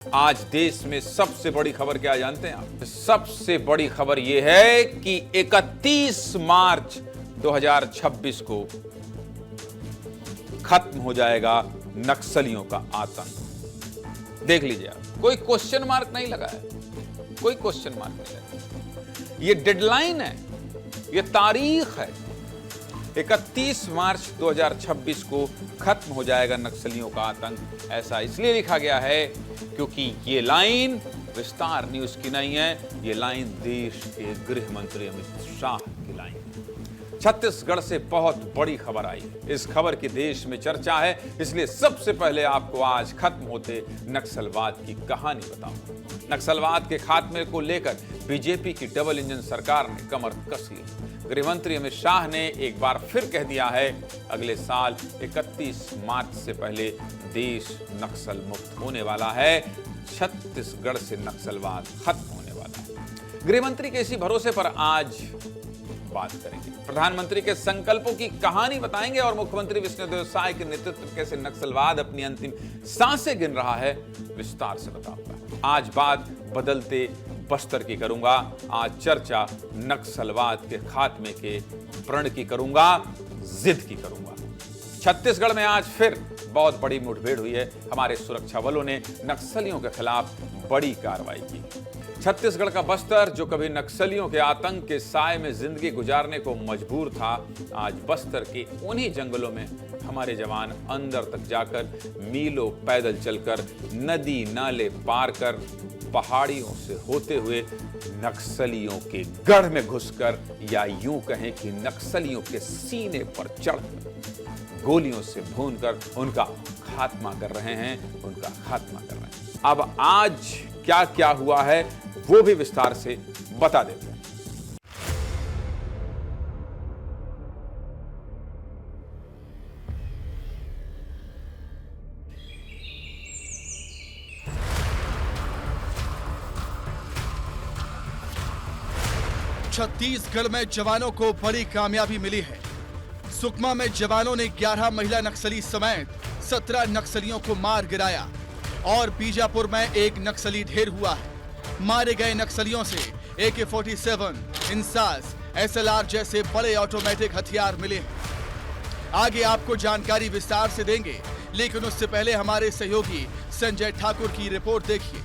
आज देश में सबसे बड़ी खबर क्या जानते हैं आप? सबसे बड़ी खबर यह है कि 31 मार्च 2026 को खत्म हो जाएगा नक्सलियों का आतंक। देख लीजिए आप, कोई क्वेश्चन मार्क नहीं लगा है, कोई क्वेश्चन मार्क नहीं लगा। ये डेडलाइन है, ये तारीख है। 31 मार्च 2026 को खत्म हो जाएगा नक्सलियों का आतंक। ऐसा इसलिए लिखा गया है क्योंकि ये लाइन विस्तार न्यूज की नहीं है, ये लाइन देश के गृह मंत्री अमित शाह की लाइन है। छत्तीसगढ़ से बहुत बड़ी खबर आई है। इस खबर की देश में चर्चा है, इसलिए सबसे पहले आपको आज खत्म होते नक्सलवाद की कहानी बताऊं। नक्सलवाद के खात्मे को लेकर बीजेपी की डबल इंजन सरकार ने कमर कस ली। गृहमंत्री अमित शाह ने एक बार फिर कह दिया है, अगले साल 31 मार्च से पहले देश नक्सल मुक्त होने वाला है। छत्तीसगढ़ से नक्सलवाद खत्म होने वाला है। गृहमंत्री के इसी भरोसे पर आज बात करेंगे। प्रधानमंत्री के संकल्पों की कहानी बताएंगे और मुख्यमंत्री विष्णुदेव साय के नेतृत्व में कैसे नक्सलवाद अपनी अंतिम सांसें गिन रहा है, विस्तार से बताऊंगा। आज बात बदलते बस्तर की करूंगा। आज चर्चा नक्सलवाद के खात्मे के प्रण की करूंगा, जिद की करूंगा। छत्तीसगढ़ में आज फिर बहुत बड़ी मुठभेड़ हुई है। हमारे सुरक्षा बलों ने नक्सलियों के खिलाफ बड़ी कार्रवाई की। छत्तीसगढ़ का बस्तर, जो कभी नक्सलियों के आतंक के साए में जिंदगी गुजारने को मजबूर था, आज बस्तर के उन्हीं जंगलों में हमारे जवान अंदर तक जाकर, मीलों पैदल चलकर, नदी नाले पार कर, पहाड़ियों से होते हुए नक्सलियों के गढ़ में घुसकर, या यूं कहें कि नक्सलियों के सीने पर चढ़कर, गोलियों से भूनकर उनका खात्मा कर रहे हैं, उनका खात्मा कर रहे हैं। अब आज क्या क्या हुआ है वो भी विस्तार से बता देते हैं। छत्तीसगढ़ में जवानों को बड़ी कामयाबी मिली है। सुकमा में जवानों ने 11 महिला नक्सली समेत 17 नक्सलियों को मार गिराया और बीजापुर में एक नक्सली ढेर हुआ है। मारे गए नक्सलियों से AK-47, इंसास, SLR जैसे बड़े ऑटोमेटिक हथियार मिले हैं। आगे आपको जानकारी विस्तार से देंगे, लेकिन उससे पहले हमारे सहयोगी संजय ठाकुर की रिपोर्ट देखिए।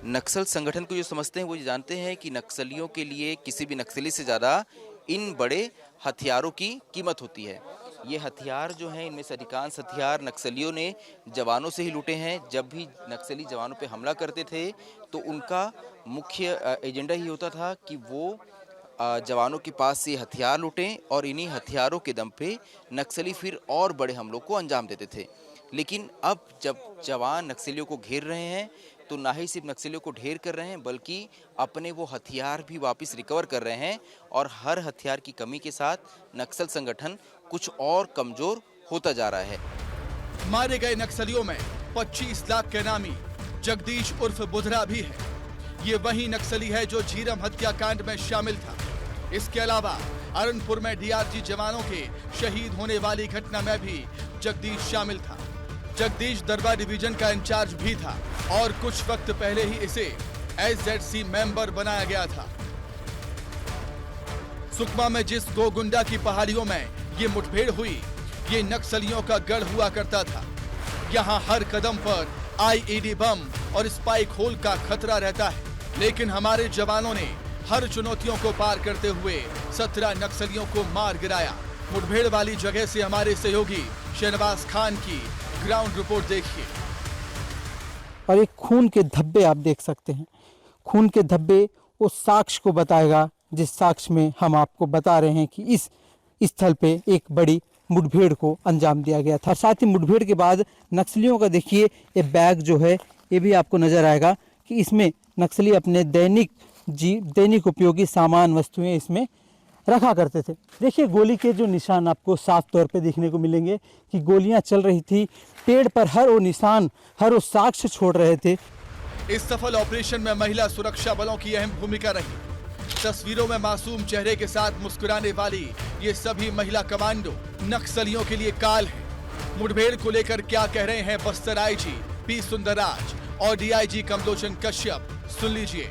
नक्सल संगठन को जो समझते हैं वो ये जानते हैं कि नक्सलियों के लिए किसी भी नक्सली से ज़्यादा इन बड़े हथियारों की कीमत होती है। ये हथियार जो हैं, इनमें से अधिकांश हथियार नक्सलियों ने जवानों से ही लूटे हैं। जब भी नक्सली जवानों पे हमला करते थे तो उनका मुख्य एजेंडा ही होता था कि वो जवानों के पास से हथियार लूटें और इन्हीं हथियारों के दम पे नक्सली फिर और बड़े हमलों को अंजाम देते थे। लेकिन अब जब जवान नक्सलियों को घेर रहे हैं तो ना ही सिर्फ नक्सलियों को ढेर कर रहे हैं, बल्कि अपने वो हथियार भी वापस रिकवर कर रहे हैं। और हर हथियार की कमी के साथ नक्सल संगठन कुछ और कमजोर होता जा रहा है। मारे गए नक्सलियों में 25 लाख के नामी जगदीश उर्फ बुधरा भी है। ये वही नक्सली है जो झीरम हत्याकांड में शामिल था। इसके अलावा अरनपुर में DRG जवानों के शहीद होने वाली घटना में भी जगदीश शामिल था। जगदीश दरबा डिवीजन का इंचार्ज भी था और कुछ वक्त पहले ही इसे SZC मेंबर बनाया गया था। सुकमा में जिस गोगुंडा की पहाड़ियों में ये मुठभेड़ हुई, ये नक्सलियों का गढ़ हुआ करता था। यहाँ हर कदम पर IED बम और स्पाइक होल का खतरा रहता है, लेकिन हमारे जवानों ने हर चुनौतियों को पार करते हुए 17 नक्सलियों को मार गिराया। मुठभेड़ वाली जगह से हमारे सहयोगी शहनवाज खान की ग्राउंड रिपोर्ट देखिए। और एक खून के धब्बे आप देख सकते हैं। खून के धब्बे उस साक्ष्य को बताएगा जिस साक्ष्य में हम आपको बता रहे हैं कि इस स्थल पे एक बड़ी मुठभेड़ को अंजाम दिया गया था। साथ ही मुठभेड़ के बाद नक्सलियों का देखिए ये बैग जो है, ये भी आपको नजर आएगा कि इसमें नक्सली अपने दैनिक उपयोगी सामान वस्तुएं इसमें रखा करते थे। देखिए गोली के जो निशान आपको साफ तौर पे देखने को मिलेंगे कि गोलियां चल रही थी। पेड़ पर हर वो निशान, हर वो साक्ष्य छोड़ रहे थे। इस सफल ऑपरेशन में महिला सुरक्षा बलों की अहम भूमिका रही। तस्वीरों में मासूम चेहरे के साथ मुस्कुराने वाली ये सभी महिला कमांडो नक्सलियों के लिए काल है। मुठभेड़ को लेकर क्या कह रहे हैं बस्तर IG P सुंदरराज और डीआईजी कमलोचन कश्यप। सुन लीजिए।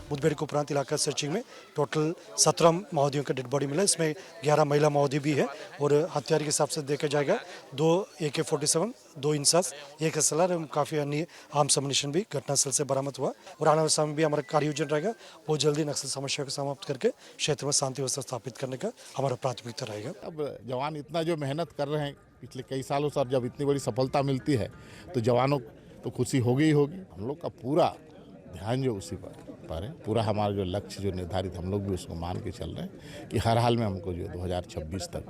मुठभेड़ के उपरांत इलाका सर्चिंग में टोटल 17 माओवादियों का डेड बॉडी मिला। इसमें 11 महिला माओवादी भी है और हथियार के हिसाब से देखा जाएगा 2 AK-47, 2 इंसास, 1 असला एवं काफ़ी अन्य आर्म्स एम्युनिशन भी घटनास्थल से बरामद हुआ। और आने वाले समय में भी हमारा कार्य योजना रहेगा बहुत जल्दी नक्सल समस्या को समाप्त करके क्षेत्र में शांति व्यवस्था स्थापित करने का हमारा प्राथमिकता रहेगा। अब जवान इतना जो मेहनत कर रहे हैं पिछले कई सालों से, अब जब इतनी बड़ी सफलता मिलती है तो जवानों तो खुशी होगी ही होगी। हम लोग का पूरा ध्यान जो उसी पर है, पूरा हमारा जो लक्ष्य जो निर्धारित हम लोग भी उसको मान के चल रहे हैं कि हर हाल में हमको जो 2026 तक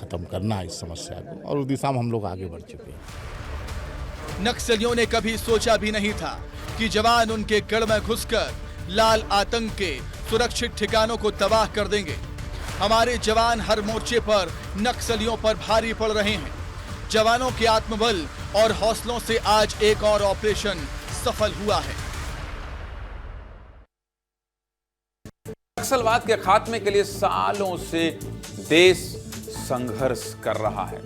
खत्म करना है इस समस्या को, और उस दिशा में हम लोग आगे बढ़ चुके हैं। नक्सलियों ने कभी सोचा भी नहीं था कि जवान उनके गढ़ में घुसकर लाल आतंक के सुरक्षित ठिकानों को तबाह कर देंगे। हमारे जवान हर मोर्चे पर नक्सलियों पर भारी पड़ रहे हैं। जवानों के आत्मबल और हौसलों से आज एक और ऑपरेशन सफल हुआ है। नक्सलवाद के खात्मे के लिए सालों से देश संघर्ष कर रहा है,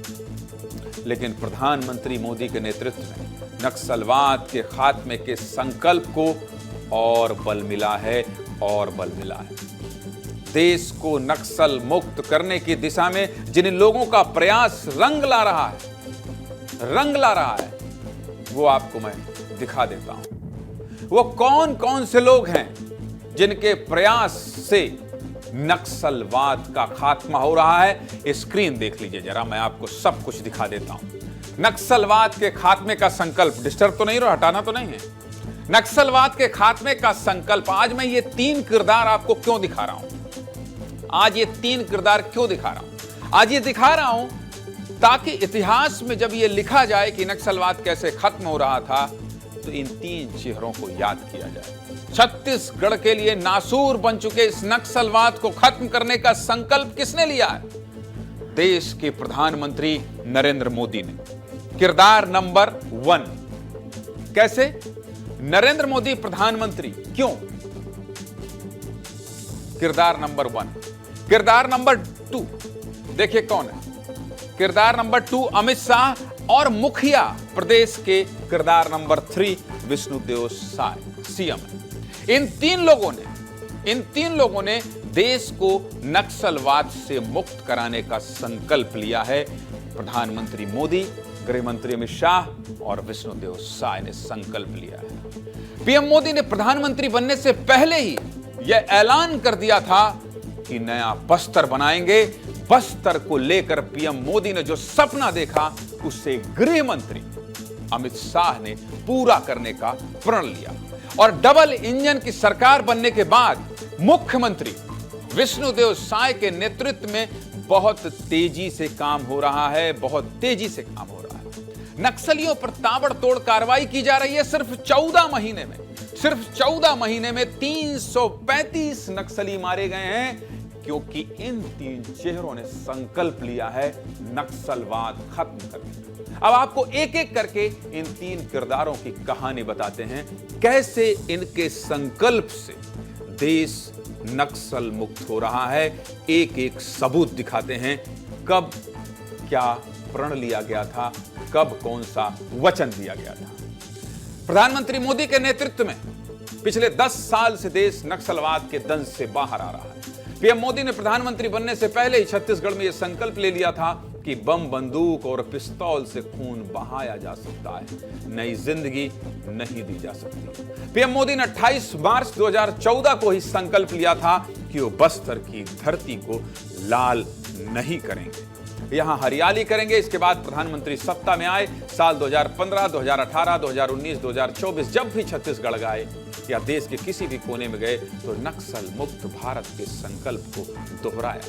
लेकिन प्रधानमंत्री मोदी के नेतृत्व में नक्सलवाद के खात्मे के संकल्प को और बल मिला है और बल मिला है। देश को नक्सल मुक्त करने की दिशा में जिन लोगों का प्रयास रंग ला रहा है, वो आपको मैं दिखा देता हूं। वो कौन कौन से लोग हैं जिनके प्रयास से नक्सलवाद का खात्मा हो रहा है। स्क्रीन देख लीजिए जरा, मैं आपको सब कुछ दिखा देता हूं। नक्सलवाद के खात्मे का संकल्प, डिस्टर्ब तो नहीं रहा, हटाना तो नहीं है। नक्सलवाद के खात्मे का संकल्प, आज मैं ये 3 किरदार आपको क्यों दिखा रहा हूं? आज ये 3 किरदार क्यों दिखा रहा हूं? आज ये दिखा रहा हूं ताकि इतिहास में जब ये लिखा जाए कि नक्सलवाद कैसे खत्म हो रहा था, तो इन 3 चेहरों को याद किया जाए। छत्तीसगढ़ के लिए नासूर बन चुके इस नक्सलवाद को खत्म करने का संकल्प किसने लिया है? देश के प्रधानमंत्री नरेंद्र मोदी ने। किरदार नंबर 1। कैसे? नरेंद्र मोदी प्रधानमंत्री क्यों? किरदार नंबर 1। किरदार नंबर 2 देखिए कौन है। किरदार नंबर 2 अमित शाह और मुखिया प्रदेश के किरदार नंबर 3 विष्णुदेव साय, सीएम। इन तीन लोगों ने देश को नक्सलवाद से मुक्त कराने का संकल्प लिया है। प्रधानमंत्री मोदी, गृह मंत्री अमित शाह और विष्णुदेव साय ने संकल्प लिया है। पीएम मोदी ने प्रधानमंत्री बनने से पहले ही यह ऐलान कर दिया था कि नया बस्तर बनाएंगे। बस्तर को लेकर पीएम मोदी ने जो सपना देखा, उसे गृह मंत्री अमित शाह ने पूरा करने का प्रण लिया। और डबल इंजन की सरकार बनने के बाद मुख्यमंत्री विष्णुदेव साय के नेतृत्व में बहुत तेजी से काम हो रहा है, बहुत तेजी से काम हो रहा है। नक्सलियों पर ताबड़तोड़ कार्रवाई की जा रही है। सिर्फ 14 महीने में 335 नक्सली मारे गए हैं, क्योंकि इन 3 चेहरों ने संकल्प लिया है नक्सलवाद खत्म करने। अब आपको एक एक करके इन 3 किरदारों की कहानी बताते हैं, कैसे इनके संकल्प से देश नक्सल मुक्त हो रहा है। एक एक सबूत दिखाते हैं, कब क्या प्रण लिया गया था, कब कौन सा वचन दिया गया था। प्रधानमंत्री मोदी के नेतृत्व में पिछले 10 साल से देश नक्सलवाद के दंश से बाहर आ रहा है। पीएम मोदी ने प्रधानमंत्री बनने से पहले ही छत्तीसगढ़ में यह संकल्प ले लिया था कि बम, बंदूक और पिस्तौल से खून बहाया जा सकता है, नई जिंदगी नहीं दी जा सकती। पीएम मोदी ने 28 मार्च 2014 को ही संकल्प लिया था कि वो बस्तर की धरती को लाल नहीं करेंगे, यहां हरियाली करेंगे। इसके बाद प्रधानमंत्री सत्ता में आए। साल 2015, 2018, 2019, 2024 जब भी छत्तीसगढ़ गए या देश के किसी भी कोने में गए, तो नक्सल मुक्त भारत के संकल्प को दोहराया।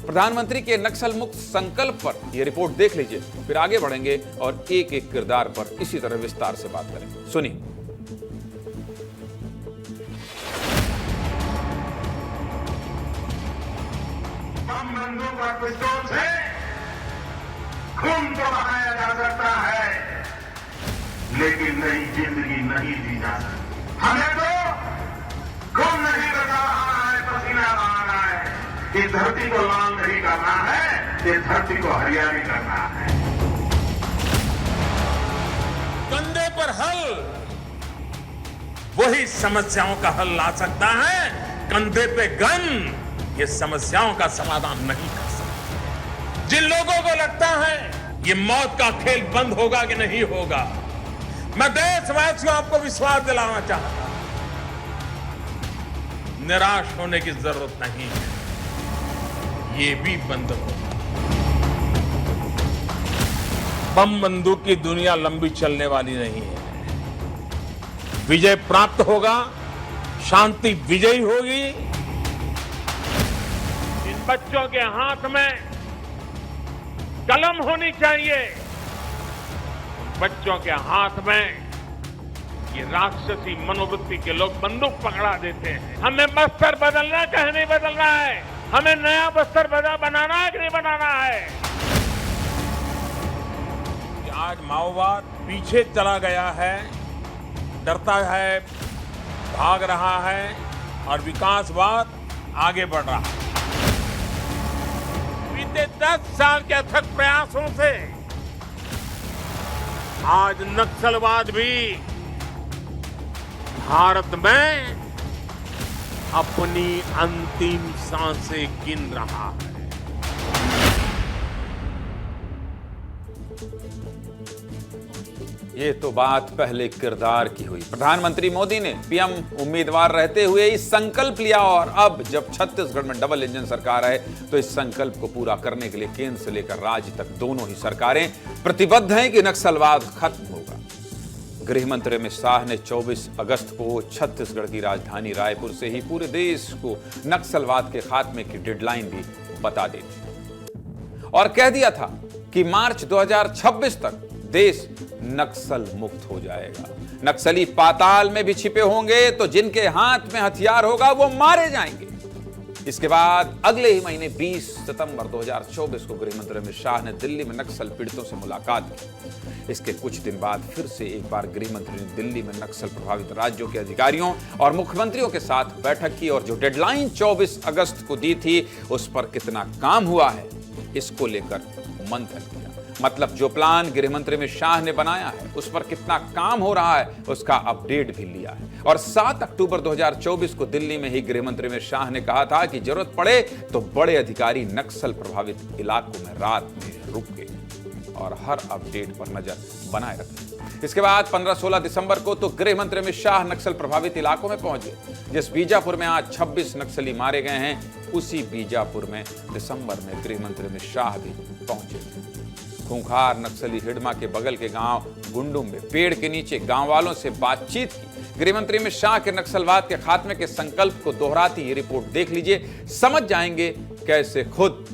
प्रधानमंत्री के नक्सल मुक्त संकल्प पर यह रिपोर्ट देख लीजिए, फिर आगे बढ़ेंगे और एक एक किरदार पर इसी तरह विस्तार से बात करेंगे। सुनिए। बम, बंदूक और पिस्तौल से खून तो बहाया जा सकता है, लेकिन नई जिंदगी नहीं दी जा सकती। हमें तो खून नहीं बचा रहा है, पसीना बहाना है। इस धरती को लाल नहीं करना है, इस धरती को हरियाली करना है। कंधे पर हल, वही समस्याओं का हल ला सकता है। कंधे पे गन ये समस्याओं का समाधान नहीं कर सकता। जिन लोगों को लगता है ये मौत का खेल बंद होगा कि नहीं होगा, मैं देशवासियों आपको विश्वास दिलाना चाहता हूं, निराश होने की जरूरत नहीं है, ये भी बंद होगा। बम बंदूक की दुनिया लंबी चलने वाली नहीं है। विजय प्राप्त होगा, शांति विजयी होगी। इन बच्चों के हाथ में कलम होनी चाहिए, बच्चों के हाथ में ये राक्षसी मनोवृत्ति के लोग बंदूक पकड़ा देते हैं। हमें बस्तर बदलना है, नहीं बदलना है, हमें नया बस्तर बनाना है कि नहीं बनाना है। आज माओवाद पीछे चला गया है, डरता है, भाग रहा है और विकासवाद आगे बढ़ रहा है। बीते 10 साल के अथक प्रयासों से आज नक्सलवाद भी भारत में अपनी अंतिम सांसें गिन रहा है। ये तो बात पहले किरदार की हुई। प्रधानमंत्री मोदी ने पीएम उम्मीदवार रहते हुए इस संकल्प लिया और अब जब छत्तीसगढ़ में डबल इंजन सरकार है तो इस संकल्प को पूरा करने के लिए केंद्र से लेकर राज्य तक दोनों ही सरकारें प्रतिबद्ध हैं कि नक्सलवाद खत्म होगा। गृह मंत्री अमित शाह ने 24 अगस्त को छत्तीसगढ़ की राजधानी रायपुर से ही पूरे देश को नक्सलवाद के खात्मे की डेडलाइन भी बता दी थी और कह दिया था कि मार्च 2026 तक देश नक्सल मुक्त हो जाएगा। नक्सली पाताल में भी छिपे होंगे तो जिनके हाथ में हथियार होगा वो मारे जाएंगे। इसके बाद अगले ही महीने 20 सितंबर 2024 को गृह मंत्री अमित शाह ने दिल्ली में नक्सल पीड़ितों से मुलाकात की। इसके कुछ दिन बाद फिर से एक बार गृह मंत्री ने दिल्ली में नक्सल प्रभावित राज्यों के अधिकारियों और मुख्यमंत्रियों के साथ बैठक की और जो डेडलाइन 24 अगस्त को दी थी उस पर कितना काम हुआ है इसको लेकर मंथन किया। मतलब जो प्लान गृह मंत्री अमित शाह ने बनाया है उस पर कितना काम हो रहा है उसका अपडेट भी लिया है। और 7 अक्टूबर 2024 को दिल्ली में ही गृह मंत्री अमित शाह ने कहा था कि जरूरत पड़े तो बड़े अधिकारी नक्सल प्रभावित इलाकों में रात में रुके और हर अपडेट पर नजर बनाए रखें। इसके बाद 15-16 दिसंबर को तो गृह मंत्री अमित शाह नक्सल प्रभावित इलाकों में पहुंच गए। जिस बीजापुर में आज 26 नक्सली मारे गए हैं उसी बीजापुर में दिसंबर में गृह मंत्री अमित शाह भी पहुंचे थे। खूंखार नक्सली हिडमा के बगल के गांव गुंडुम में पेड़ के नीचे गांव वालों से बातचीत की। गृह मंत्री अमित शाह के नक्सलवाद के खात्मे के संकल्प को दोहराती ये रिपोर्ट देख लीजिए, समझ जाएंगे कैसे खुद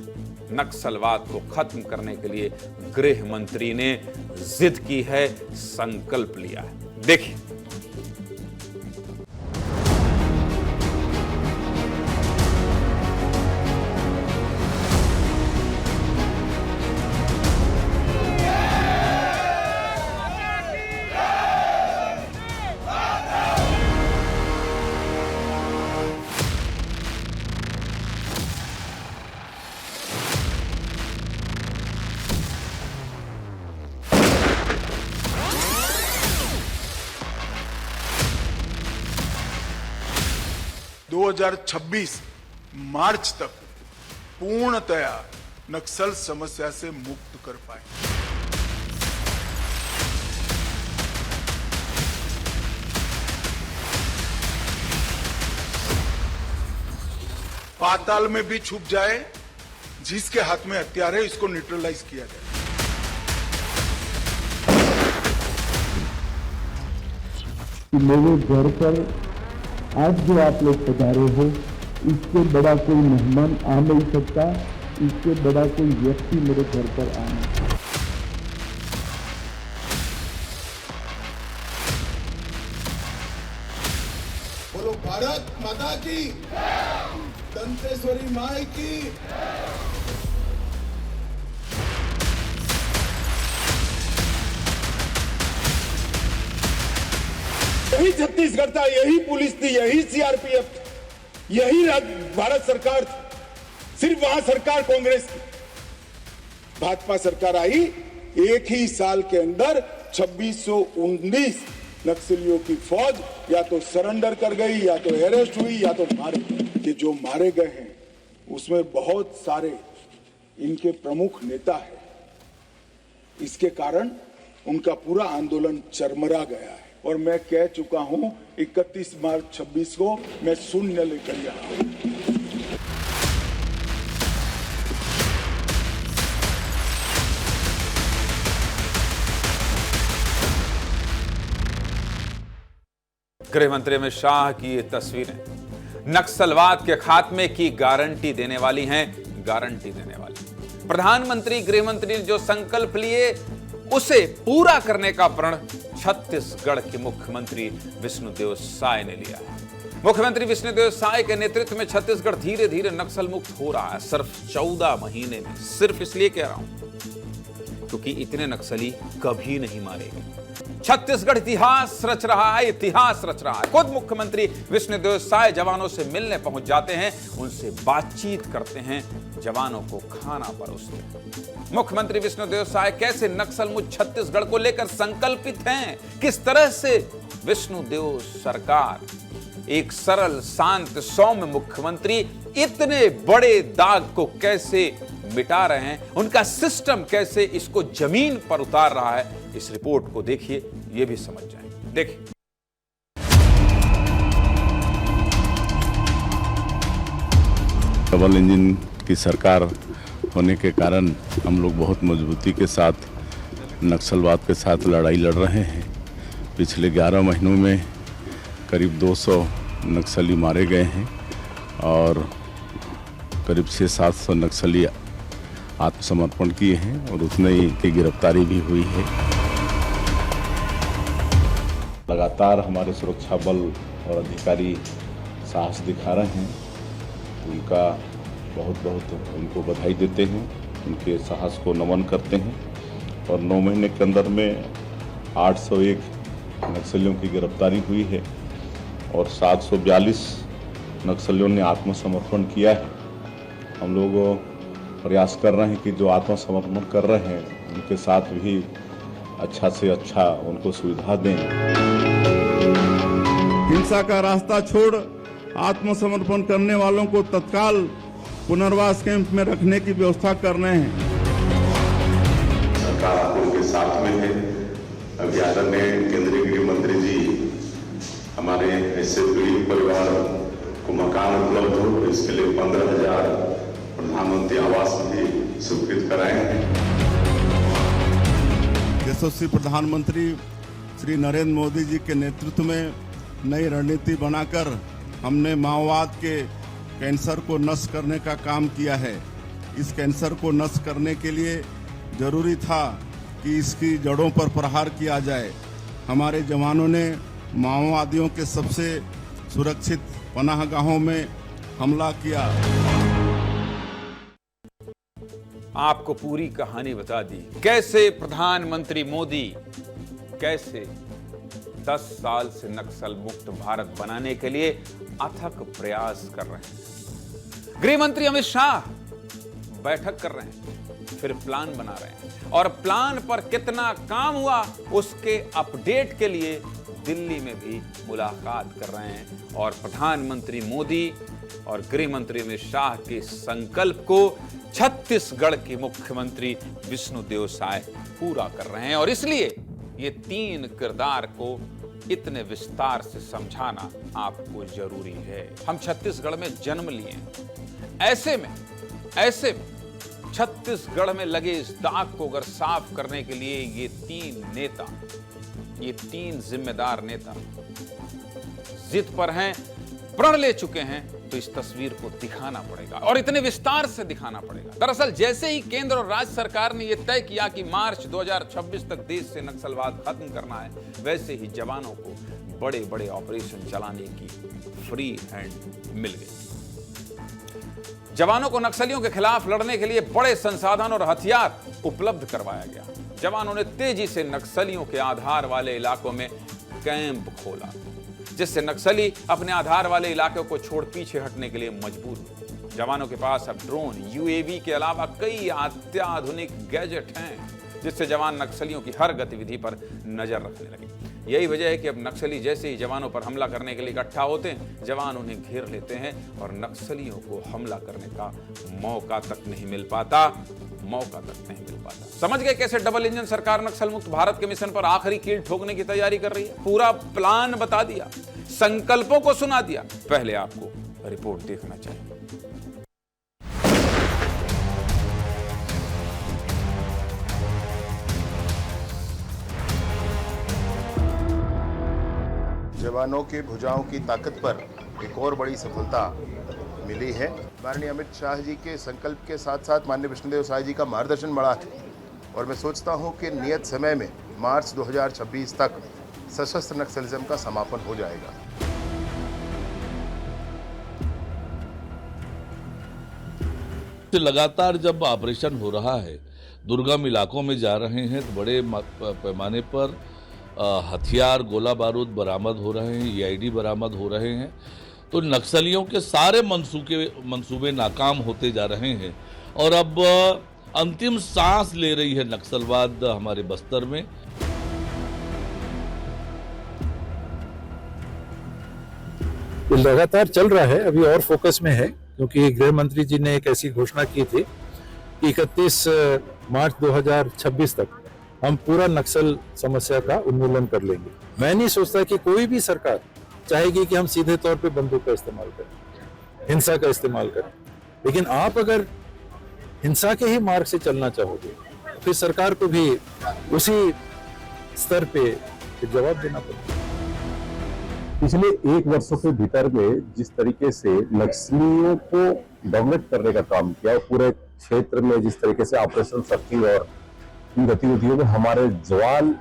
नक्सलवाद को खत्म करने के लिए गृह मंत्री ने जिद की है, संकल्प लिया है। देखिए। मार्च तक पूर्णतया नक्सल समस्या से मुक्त कर पाए। पाताल में भी छुप जाए, जिसके हाथ में हथियार है इसको न्यूट्रलाइज किया जाए। मेरे घर पर आज जो आप लोग पधारे हो, इससे बड़ा कोई मेहमान आ नहीं सकता, इससे बड़ा कोई व्यक्ति मेरे घर पर आ नहीं सकता। बोलो भारत माता की, दंतेश्वरी माई की। यही छत्तीसगढ़ था, यही पुलिस थी, यही सीआरपीएफ, यही भारत सरकार थी। सिर्फ वहां सरकार कांग्रेस की। भाजपा सरकार आई, एक ही साल के अंदर 2619 नक्सलियों की फौज या तो सरेंडर कर गई, या तो अरेस्ट हुई, या तो मारे गए। कि जो मारे गए हैं उसमें बहुत सारे इनके प्रमुख नेता हैं। इसके कारण उनका पूरा आंदोलन चरमरा गया है। और मैं कह चुका हूं 31 मार्च 26 को मैं शून्य लेकर जा रहा हूं। गृह मंत्री अमित शाह की ये तस्वीरें नक्सलवाद के खात्मे की गारंटी देने वाली हैं, गारंटी देने वाली। प्रधानमंत्री गृह मंत्री ने जो संकल्प लिए उसे पूरा करने का प्रण छत्तीसगढ़ के मुख्यमंत्री विष्णुदेव साय ने लिया है। मुख्यमंत्री विष्णुदेव साय के नेतृत्व में छत्तीसगढ़ धीरे धीरे नक्सल मुक्त हो रहा है, सिर्फ 14 महीने में। सिर्फ इसलिए कह रहा हूं क्योंकि इतने नक्सली कभी नहीं मारे गए। छत्तीसगढ़ इतिहास रच रहा है, इतिहास रच रहा है। खुद मुख्यमंत्री विष्णुदेव साय जवानों से मिलने पहुंच जाते हैं, उनसे बातचीत करते हैं, जवानों को खाना परोसते हैं। मुख्यमंत्री विष्णुदेव साय कैसे नक्सल मुक्त छत्तीसगढ़ को लेकर संकल्पित हैं, किस तरह से विष्णुदेव सरकार, एक सरल शांत सौम्य मुख्यमंत्री इतने बड़े दाग को कैसे मिटा रहे हैं, उनका सिस्टम कैसे इसको जमीन पर उतार रहा है, इस रिपोर्ट को देखिए, ये भी समझ जाएंगे। देखिए। डबल इंजन की सरकार होने के कारण हम लोग बहुत मजबूती के साथ नक्सलवाद के साथ लड़ाई लड़ रहे हैं। पिछले 11 महीनों में करीब 200 नक्सली मारे गए हैं और करीब 600-700 नक्सली आत्मसमर्पण किए हैं और उतने ही की गिरफ्तारी भी हुई है। लगातार हमारे सुरक्षा बल और अधिकारी साहस दिखा रहे हैं, तो उनका बहुत बहुत उनको बधाई देते हैं, उनके साहस को नमन करते हैं। और 9 महीने के अंदर में 801 नक्सलियों की गिरफ्तारी हुई है और 742 नक्सलियों ने आत्मसमर्पण किया है। हम लोग प्रयास कर रहे हैं कि जो आत्मसमर्पण कर रहे हैं उनके साथ भी अच्छा से अच्छा उनको सुविधा दें। हिंसा का रास्ता छोड़ आत्मसमर्पण करने वालों को तत्काल पुनर्वास कैंप में रखने की व्यवस्था कर रहे हैं। सरकार उनके साथ में है। अभी आदरणीय केंद्रीय गृह मंत्री जी हमारे ऐसे पीड़ित परिवार को मकान उपलब्ध हो, इसके लिए 15,000 प्रधानमंत्री आवास भी स्वीकृत कराए हैं। यशस्वी प्रधानमंत्री श्री नरेंद्र मोदी जी के नेतृत्व में नई रणनीति बनाकर हमने माओवाद के कैंसर को नष्ट करने का काम किया है। इस कैंसर को नष्ट करने के लिए जरूरी था कि इसकी जड़ों पर प्रहार किया जाए। हमारे जवानों ने माओवादियों के सबसे सुरक्षित पनाहगाहों में हमला किया। आपको पूरी कहानी बता दी, कैसे प्रधानमंत्री मोदी कैसे 10 साल से नक्सल मुक्त भारत बनाने के लिए अथक प्रयास कर रहे हैं। गृह मंत्री अमित शाह बैठक कर रहे हैं, फिर प्लान बना रहे हैं और प्लान पर कितना काम हुआ उसके अपडेट के लिए दिल्ली में भी मुलाकात कर रहे हैं और प्रधानमंत्री मोदी और गृह मंत्री अमित शाह के संकल्प को छत्तीसगढ़ के मुख्यमंत्री विष्णुदेव साय पूरा कर रहे हैं। और इसलिए ये 3 किरदार को इतने विस्तार से समझाना आपको जरूरी है। हम छत्तीसगढ़ में जन्म लिए, ऐसे में छत्तीसगढ़ में लगे इस दाग को अगर साफ करने के लिए ये 3 नेता, ये 3 जिम्मेदार नेता जिद पर हैं, प्रण ले चुके हैं, तो इस तस्वीर को दिखाना पड़ेगा और इतने विस्तार से दिखाना पड़ेगा। दरअसल जैसे ही केंद्र और राज्य सरकार ने यह तय किया कि मार्च 2026 तक देश से नक्सलवाद खत्म करना है, वैसे ही जवानों को बड़े बड़े ऑपरेशन चलाने की फ्री हैंड मिल गई। जवानों को नक्सलियों के खिलाफ लड़ने के लिए बड़े संसाधन और हथियार उपलब्ध करवाया गया। जवानों ने तेजी से नक्सलियों के आधार वाले इलाकों में कैंप खोला, जिससे नक्सली अपने आधार वाले इलाके को छोड़ पीछे हटने के लिए मजबूर हुए। जवानों के पास अब ड्रोन, यूएवी के अलावा कई अत्याधुनिक गैजेट हैं, जिससे जवान नक्सलियों की हर गतिविधि पर नजर रखने लगे। यही वजह है कि अब नक्सली जैसे ही जवानों पर हमला करने के लिए इकट्ठा होते हैं, जवान उन्हें घेर लेते हैं और नक्सलियों को हमला करने का मौका तक नहीं मिल पाता। समझ गए कैसे डबल इंजन सरकार नक्सल मुक्त भारत के मिशन पर आखिरी कील ठोकने की तैयारी कर रही है? पूरा प्लान बता दिया, संकल्पों को सुना दिया। पहले आपको रिपोर्ट देखना चाहिए। जवानों के भुजाओं की ताकत पर एक और बड़ी सफलता मिली है। माननीय अमित शाह जी के संकल्प के साथ साथ माननीय विष्णुदेव साय जी का मार्गदर्शन बढ़ा है और मैं सोचता हूं कि नियत समय में मार्च 2026 तक सशस्त्र नक्सलिज्म का समापन हो जाएगा। लगातार जब ऑपरेशन हो रहा है, दुर्गम इलाकों में जा रहे हैं तो बड़े पैमाने पर हथियार, गोला बारूद बरामद हो रहे हैं, EID बरामद हो रहे हैं, तो नक्सलियों के सारे मंसूबे नाकाम होते जा रहे हैं और अब अंतिम सांस ले रही है नक्सलवाद हमारे बस्तर में। लगातार चल रहा है, अभी और फोकस में है क्योंकि गृह मंत्री जी ने एक ऐसी घोषणा की थी कि 31 मार्च 2026 तक हम पूरा नक्सल समस्या का उन्मूलन कर लेंगे। मैं नहीं सोचता कि कोई भी सरकार चाहेगी कि हम सीधे तौर पे बंदूक का इस्तेमाल करें, हिंसा का इस्तेमाल करें, लेकिन आप अगर हिंसा के ही मार्ग से चलना चाहोगे फिर सरकार को भी उसी स्तर पे जवाब देना पड़ेगा। पिछले 1 वर्षों के भीतर में जिस तरीके से नक्सलियों को डोमिनेट करने का काम किया, पूरे क्षेत्र में जिस तरीके से ऑपरेशन शक्ति और इन गतिविधियों में हमारे जवान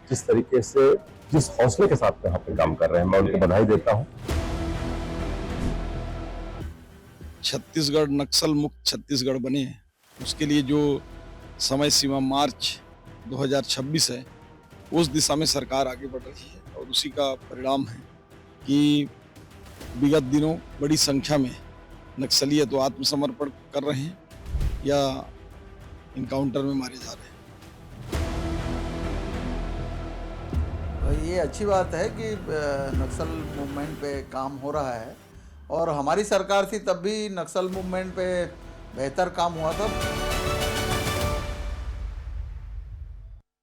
जिस तरीके से, जिस हौसले के साथ यहाँ पे काम कर रहे हैं, मैं उनको बधाई देता हूँ। छत्तीसगढ़ नक्सल मुक्त छत्तीसगढ़ बने, उसके लिए जो समय सीमा मार्च 2026 है, उस दिशा में सरकार आगे बढ़ रही है और उसी का परिणाम है कि विगत दिनों बड़ी संख्या में नक्सली तो आत्मसमर्पण कर रहे हैं या इनकाउंटर में मारे जा रहे हैं। ये अच्छी बात है कि नक्सल मूवमेंट पे काम हो रहा है और हमारी सरकार थी तब भी नक्सल मूवमेंट पे बेहतर काम हुआ था।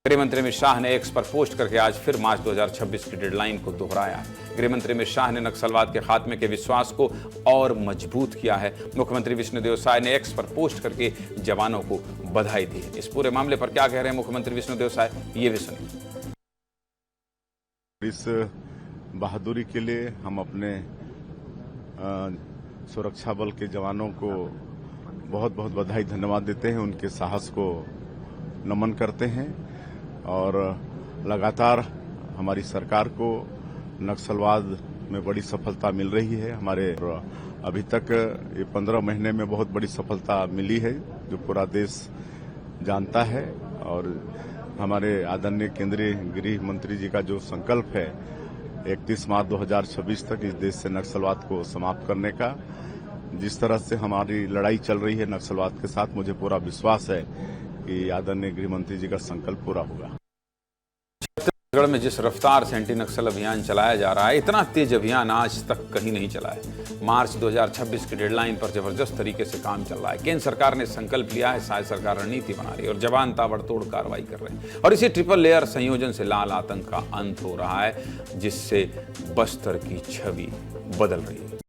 गृह मंत्री अमित शाह ने एक्स पर पोस्ट करके आज फिर मार्च 2026 की डेडलाइन को दोहराया। गृह मंत्री अमित शाह ने नक्सलवाद के खात्मे के विश्वास को और मजबूत किया है। मुख्यमंत्री विष्णुदेव साय ने एक्स पर पोस्ट करके जवानों को बधाई दी है। इस पूरे मामले पर क्या कह रहे हैं मुख्यमंत्री विष्णुदेव साय, ये भी सुनिए। इस बहादुरी के लिए हम अपने सुरक्षा बल के जवानों को बहुत बहुत बधाई, धन्यवाद देते हैं, उनके साहस को नमन करते हैं और लगातार हमारी सरकार को नक्सलवाद में बड़ी सफलता मिल रही है। हमारे अभी तक ये 15 महीने में बहुत बड़ी सफलता मिली है जो पूरा देश जानता है और हमारे आदरणीय केंद्रीय गृह मंत्री जी का जो संकल्प है 31 मार्च 2026 तक इस देश से नक्सलवाद को समाप्त करने का, जिस तरह से हमारी लड़ाई चल रही है नक्सलवाद के साथ, मुझे पूरा विश्वास है कि आदरणीय गृह मंत्री जी का संकल्प पूरा होगा। छत्तीसगढ़ में जिस रफ्तार से एंटी नक्सल अभियान चलाया जा रहा है, इतना तेज अभियान आज तक कहीं नहीं चला है। मार्च 2026 की डेडलाइन पर जबरदस्त तरीके से काम चल रहा है। केंद्र सरकार ने संकल्प लिया है, साय सरकार रणनीति बना रही है और जवान ताबड़तोड़ कार्रवाई कर रहे हैं और इसी ट्रिपल लेयर संयोजन से लाल आतंक का अंत हो रहा है, जिससे बस्तर की छवि बदल रही है।